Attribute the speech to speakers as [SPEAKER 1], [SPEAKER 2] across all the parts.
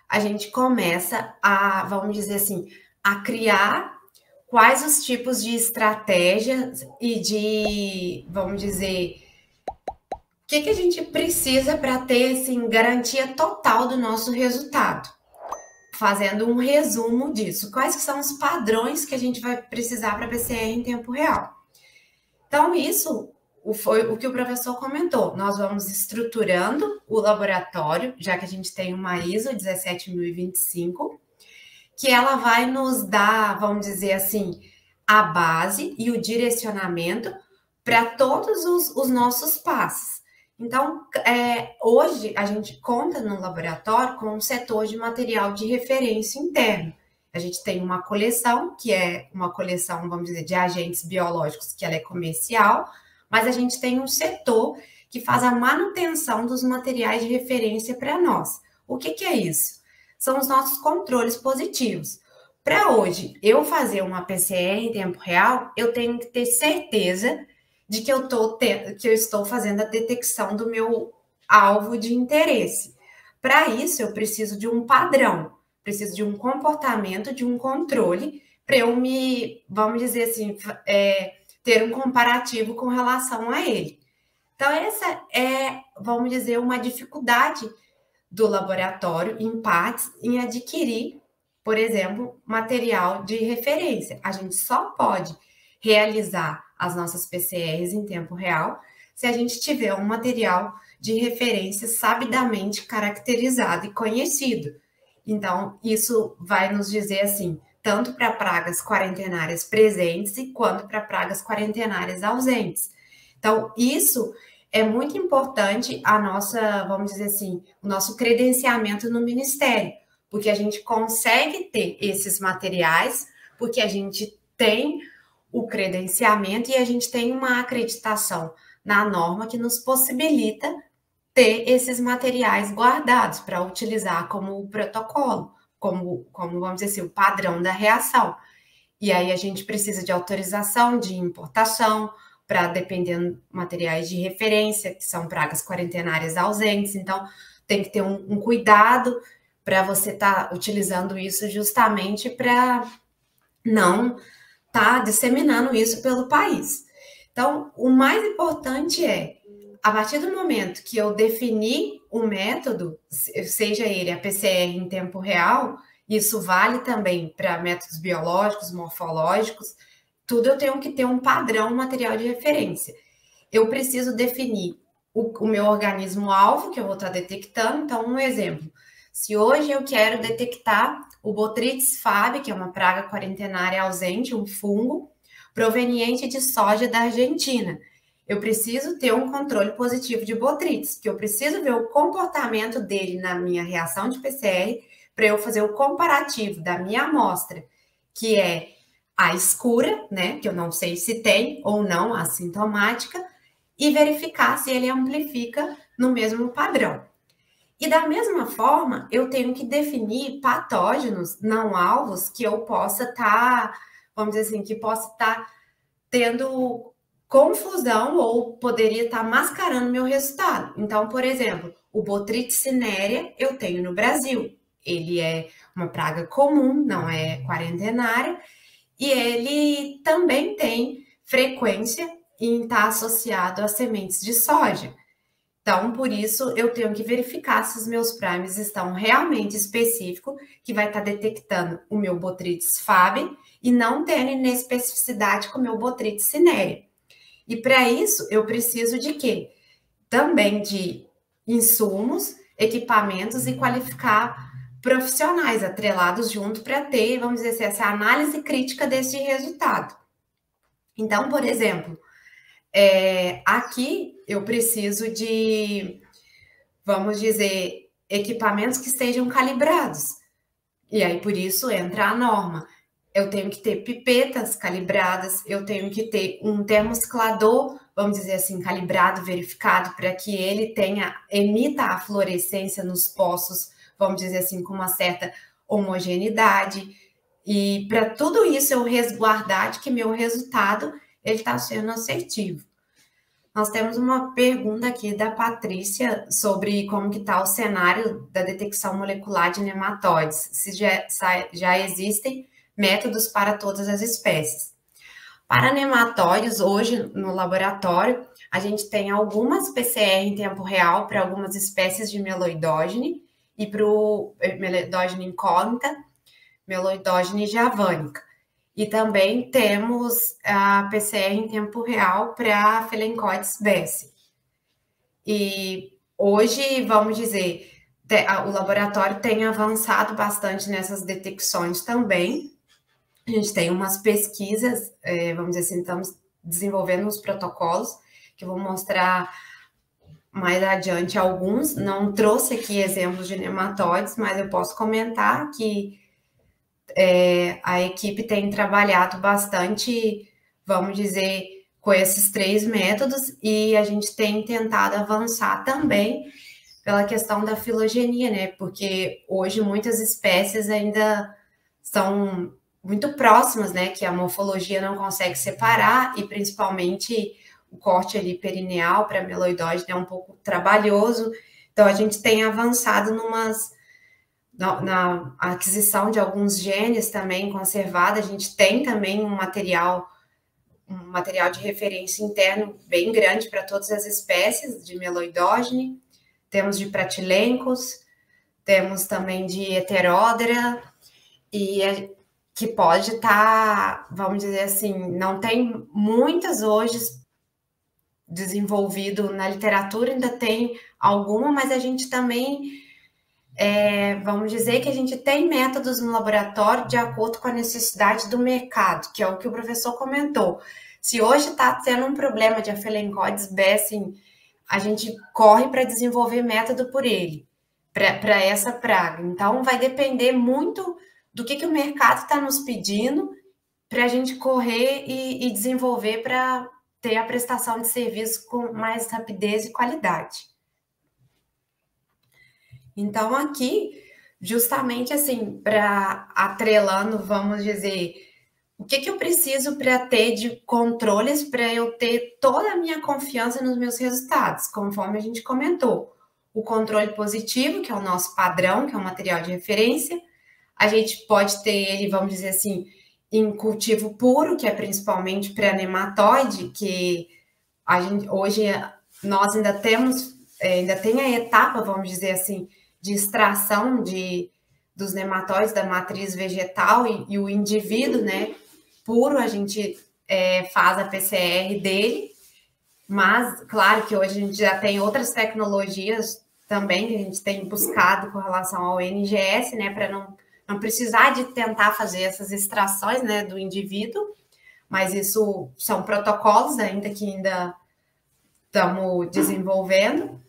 [SPEAKER 1] a gente começa a, vamos dizer assim, a criar quais os tipos de estratégias e de, vamos dizer, o que a gente precisa para ter assim, garantia total do nosso resultado. Fazendo um resumo disso, quais que são os padrões que a gente vai precisar para PCR em tempo real. Então, isso foi o que o professor comentou. Nós vamos estruturando o laboratório, já que a gente tem uma ISO 17025, que ela vai nos dar, vamos dizer assim, a base e o direcionamento para todos os nossos passos. Então, hoje a gente conta no laboratório com um setor de material de referência interno. A gente tem uma coleção, que é uma coleção, vamos dizer, de agentes biológicos, que ela é comercial, mas a gente tem um setor que faz a manutenção dos materiais de referência para nós. O que é isso? São os nossos controles positivos. Para hoje, eu fazer uma PCR em tempo real, eu tenho que ter certeza de que eu estou fazendo a detecção do meu alvo de interesse. Para isso, eu preciso de um padrão, preciso de um comportamento, de um controle, para eu vamos dizer assim, ter um comparativo com relação a ele. Então, essa é, vamos dizer, uma dificuldade do laboratório, em partes, em adquirir, por exemplo, material de referência. A gente só pode realizar as nossas PCRs em tempo real se a gente tiver um material de referência sabidamente caracterizado e conhecido. Então, isso vai nos dizer assim, tanto para pragas quarentenárias presentes quanto para pragas quarentenárias ausentes. Então, isso é muito importante a nossa, vamos dizer assim, o nosso credenciamento no Ministério, porque a gente consegue ter esses materiais, porque a gente tem o credenciamento e a gente tem uma acreditação na norma que nos possibilita ter esses materiais guardados para utilizar como protocolo, como vamos dizer assim, o padrão da reação. E aí a gente precisa de autorização de importação, para, dependendo, materiais de referência, que são pragas quarentenárias ausentes. Então, tem que ter um cuidado para você estar utilizando isso justamente para não estar disseminando isso pelo país. Então, o mais importante é, a partir do momento que eu defini o método, seja ele a PCR em tempo real, isso vale também para métodos biológicos, morfológicos, tudo eu tenho que ter um padrão material de referência. Eu preciso definir o meu organismo-alvo, que eu vou estar detectando. Então, um exemplo. Se hoje eu quero detectar o Botrytis fab, que é uma praga quarentenária ausente, um fungo, proveniente de soja da Argentina, eu preciso ter um controle positivo de Botrytis, que eu preciso ver o comportamento dele na minha reação de PCR, para eu fazer o comparativo da minha amostra, que é a escura, né, que eu não sei se tem ou não assintomática, e verificar se ele amplifica no mesmo padrão. E da mesma forma, eu tenho que definir patógenos não alvos que eu possa estar, vamos dizer assim, que possa estar tendo confusão ou poderia estar mascarando meu resultado. Então, por exemplo, o Botrytis cinerea eu tenho no Brasil. Ele é uma praga comum, não é quarentenária, e ele também tem frequência em estar associado a sementes de soja. Então, por isso, eu tenho que verificar se os meus primes estão realmente específicos, que vai estar detectando o meu Botrytis fab e não tendo inespecificidade com o meu Botrytis cinerea. E para isso, eu preciso de quê? Também de insumos, equipamentos e qualificar profissionais atrelados junto para ter, vamos dizer assim, essa análise crítica desse resultado. Então, por exemplo, aqui eu preciso de, vamos dizer, equipamentos que estejam calibrados. E aí, por isso, entra a norma. Eu tenho que ter pipetas calibradas, eu tenho que ter um termosclador, vamos dizer assim, calibrado, verificado, para que ele emita a fluorescência nos poços, vamos dizer assim, com uma certa homogeneidade. E para tudo isso eu resguardar de que meu resultado ele está sendo assertivo. Nós temos uma pergunta aqui da Patrícia sobre como que está o cenário da detecção molecular de nematóides, se já existem métodos para todas as espécies. Para nematóides, hoje no laboratório, a gente tem algumas PCR em tempo real para algumas espécies de meloidógene e para o meloidógene incógnita, meloidógene javânica. E também temos a PCR em tempo real para Felencoides besseyi. E hoje, vamos dizer, o laboratório tem avançado bastante nessas detecções também. A gente tem umas pesquisas, vamos dizer assim, estamos desenvolvendo uns protocolos que eu vou mostrar mais adiante alguns. Não trouxe aqui exemplos de nematóides, mas eu posso comentar que a equipe tem trabalhado bastante, vamos dizer, com esses 3 métodos, e a gente tem tentado avançar também pela questão da filogenia, né? Porque hoje muitas espécies ainda são muito próximas, né? Que a morfologia não consegue separar, e principalmente o corte ali perineal para meloidógene é um pouco trabalhoso. Então a gente tem avançado na aquisição de alguns genes também conservados. A gente tem também um material de referência interno bem grande para todas as espécies de meloidógene. Temos de pratilencos, temos também de heteródera, e que pode estar, vamos dizer assim, não tem muitas hoje desenvolvido na literatura, ainda tem alguma, mas a gente também, vamos dizer que a gente tem métodos no laboratório de acordo com a necessidade do mercado, que é o que o professor comentou. Se hoje está tendo um problema de Felencoides besseyi, a gente corre para desenvolver método por ele, para essa praga. Então, vai depender muito do que o mercado está nos pedindo para a gente correr e desenvolver para ter a prestação de serviço com mais rapidez e qualidade. Então, aqui, justamente assim, para atrelando, vamos dizer, o que eu preciso para ter de controles para eu ter toda a minha confiança nos meus resultados, conforme a gente comentou. O controle positivo, que é o nosso padrão, que é o material de referência. A gente pode ter ele, vamos dizer assim, em cultivo puro, que é principalmente para nematóide, que hoje nós ainda temos, ainda tem a etapa, vamos dizer assim, de extração dos nematóides da matriz vegetal e o indivíduo, né, puro, a gente faz a PCR dele, mas claro que hoje a gente já tem outras tecnologias também que a gente tem buscado com relação ao NGS, né, para não precisar de tentar fazer essas extrações, né, do indivíduo, mas isso são protocolos ainda estamos desenvolvendo.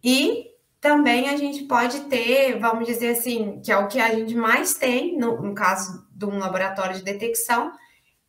[SPEAKER 1] E também a gente pode ter, vamos dizer assim, que é o que a gente mais tem no caso de um laboratório de detecção,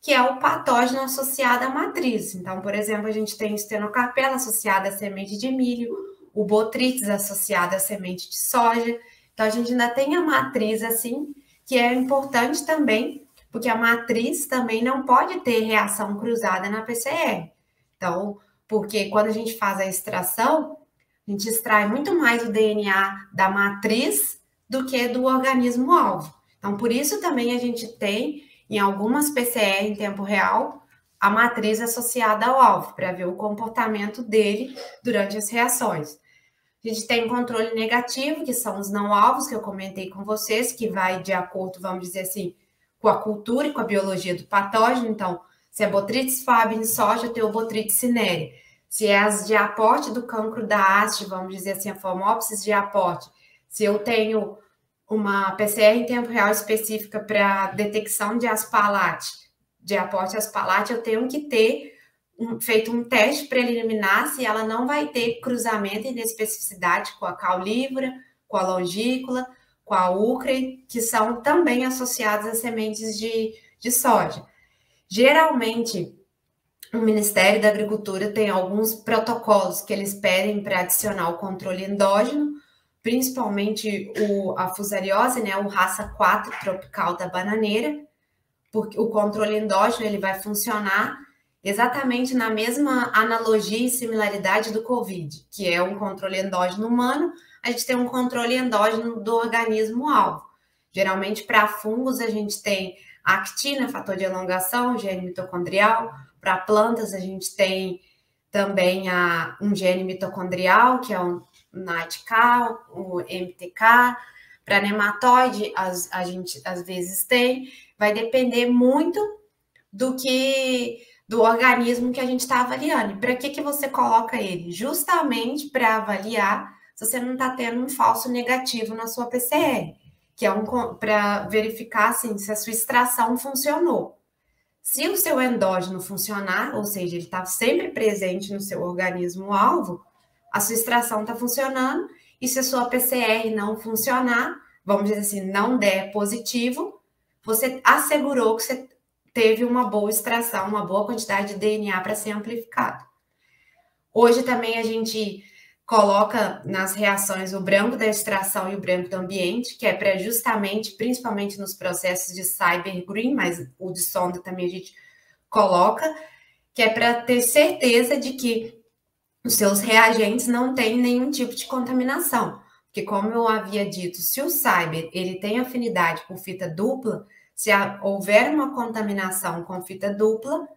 [SPEAKER 1] que é o patógeno associado à matriz. Então, por exemplo, a gente tem o stenocarpella associado à semente de milho, o botrytis associado à semente de soja. Então, a gente ainda tem a matriz, assim, que é importante também, porque a matriz também não pode ter reação cruzada na PCR. Então, porque quando a gente faz a extração, a gente extrai muito mais o DNA da matriz do que do organismo-alvo. Então, por isso também a gente tem, em algumas PCR em tempo real, a matriz associada ao alvo, para ver o comportamento dele durante as reações. A gente tem controle negativo, que são os não-alvos, que eu comentei com vocês, que vai de acordo, vamos dizer assim, com a cultura e com a biologia do patógeno. Então, se é Botrytis faba em soja, eu tenho o Botrytis cinerea. Se é as de aporte do cancro da haste, vamos dizer assim, a Phomopsis de aporte. Se eu tenho uma PCR em tempo real específica para detecção de Asparlate, de aporte Asparlate, eu tenho que ter feito um teste preliminar se ela não vai ter cruzamento e inespecificidade com a caulívora, com a longícula, com a úcre, que são também associadas a sementes de soja. Geralmente, o Ministério da Agricultura tem alguns protocolos que eles pedem para adicionar o controle endógeno, principalmente a fusariose, né, o raça 4 tropical da bananeira, porque o controle endógeno ele vai funcionar exatamente na mesma analogia e similaridade do COVID, que é um controle endógeno humano, a gente tem um controle endógeno do organismo-alvo. Geralmente, para fungos, a gente tem a actina, fator de elongação, gene mitocondrial. Para plantas, a gente tem também um gene mitocondrial, que é o NATK, o MTK. Para nematóide, a gente às vezes tem. Vai depender muito do organismo que a gente está avaliando. E para que você coloca ele? Justamente para avaliar se você não está tendo um falso negativo na sua PCR, que é para verificar assim, se a sua extração funcionou. Se o seu endógeno funcionar, ou seja, ele está sempre presente no seu organismo-alvo, a sua extração está funcionando, e se a sua PCR não funcionar, vamos dizer assim, não der positivo, você assegurou que você teve uma boa extração, uma boa quantidade de DNA para ser amplificado. Hoje também a gente coloca nas reações o branco da extração e o branco do ambiente, que é para justamente, principalmente nos processos de cyber green, mas o de sonda também a gente coloca, que é para ter certeza de que os seus reagentes não têm nenhum tipo de contaminação. Porque como eu havia dito, se o cyber ele tem afinidade por fita dupla, se houver uma contaminação com fita dupla,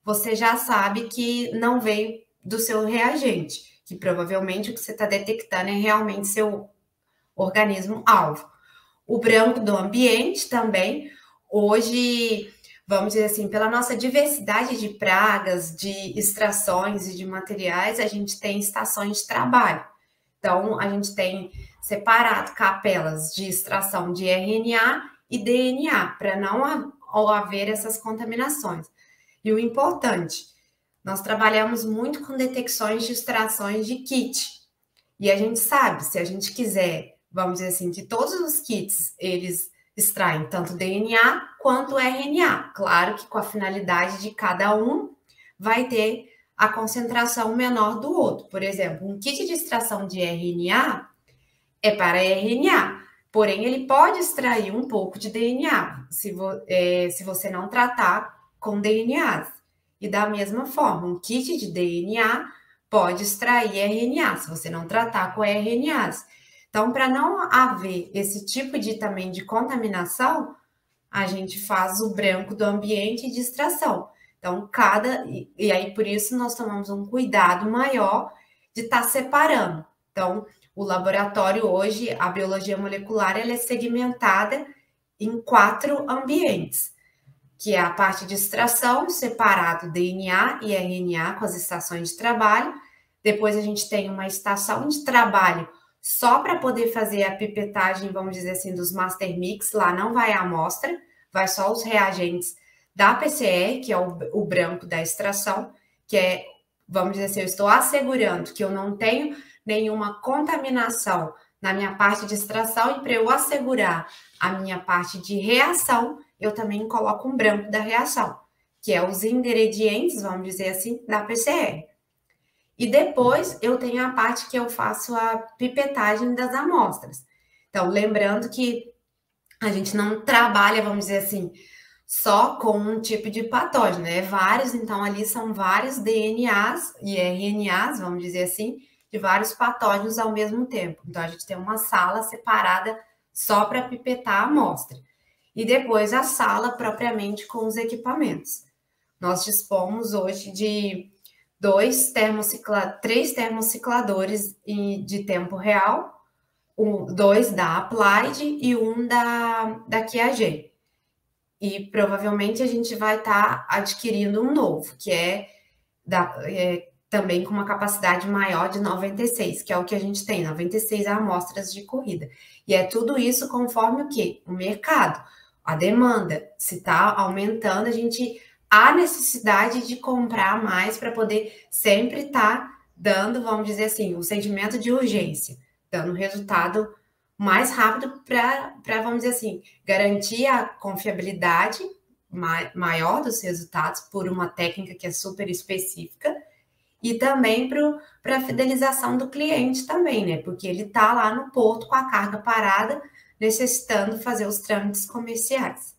[SPEAKER 1] você já sabe que não veio do seu reagente, que provavelmente o que você está detectando é realmente seu organismo-alvo. O branco do ambiente também, hoje, vamos dizer assim, pela nossa diversidade de pragas, de extrações e de materiais, a gente tem estações de trabalho. Então, a gente tem separado capelas de extração de RNA e DNA, para não haver essas contaminações. E o importante, nós trabalhamos muito com detecções de extrações de kit. E a gente sabe, se a gente quiser, vamos dizer assim, que todos os kits, eles extraem tanto DNA quanto RNA. Claro que com a finalidade de cada um vai ter a concentração menor do outro. Por exemplo, um kit de extração de RNA é para RNA, porém ele pode extrair um pouco de DNA, se você não tratar com DNAs. E da mesma forma, um kit de DNA pode extrair RNA, se você não tratar com RNAs. Então, para não haver esse tipo também de contaminação, a gente faz o branco do ambiente de extração. Então, e aí por isso nós tomamos um cuidado maior de estar separando. Então, o laboratório hoje, a biologia molecular, ela é segmentada em 4 ambientes, que é a parte de extração, separado DNA e RNA com as estações de trabalho. Depois a gente tem uma estação de trabalho só para poder fazer a pipetagem, vamos dizer assim, dos master mix. Lá não vai a amostra, vai só os reagentes da PCR, que é o branco da extração, que é, vamos dizer assim, eu estou assegurando que eu não tenho nenhuma contaminação na minha parte de extração, e para eu assegurar a minha parte de reação, eu também coloco um branco da reação, que é os ingredientes, vamos dizer assim, da PCR. E depois eu tenho a parte que eu faço a pipetagem das amostras. Então, lembrando que a gente não trabalha, vamos dizer assim, só com um tipo de patógeno, né? Vários, então ali são vários DNAs e RNAs, vamos dizer assim, de vários patógenos ao mesmo tempo. Então, a gente tem uma sala separada só para pipetar a amostra. E depois a sala propriamente com os equipamentos. Nós dispomos hoje de 3 termocicladores de tempo real, 2 da Applied e 1 da QIAGEN. E provavelmente a gente vai estar adquirindo um novo, que é também com uma capacidade maior de 96, que é o que a gente tem, 96 amostras de corrida. E é tudo isso conforme o quê? O mercado, a demanda. Se está aumentando, há necessidade de comprar mais para poder sempre estar dando, vamos dizer assim, o sentimento de urgência, dando resultado mais rápido para, vamos dizer assim, garantir a confiabilidade maior dos resultados por uma técnica que é super específica, e também para a fidelização do cliente também, né? Porque ele está lá no porto com a carga parada, necessitando fazer os trâmites comerciais.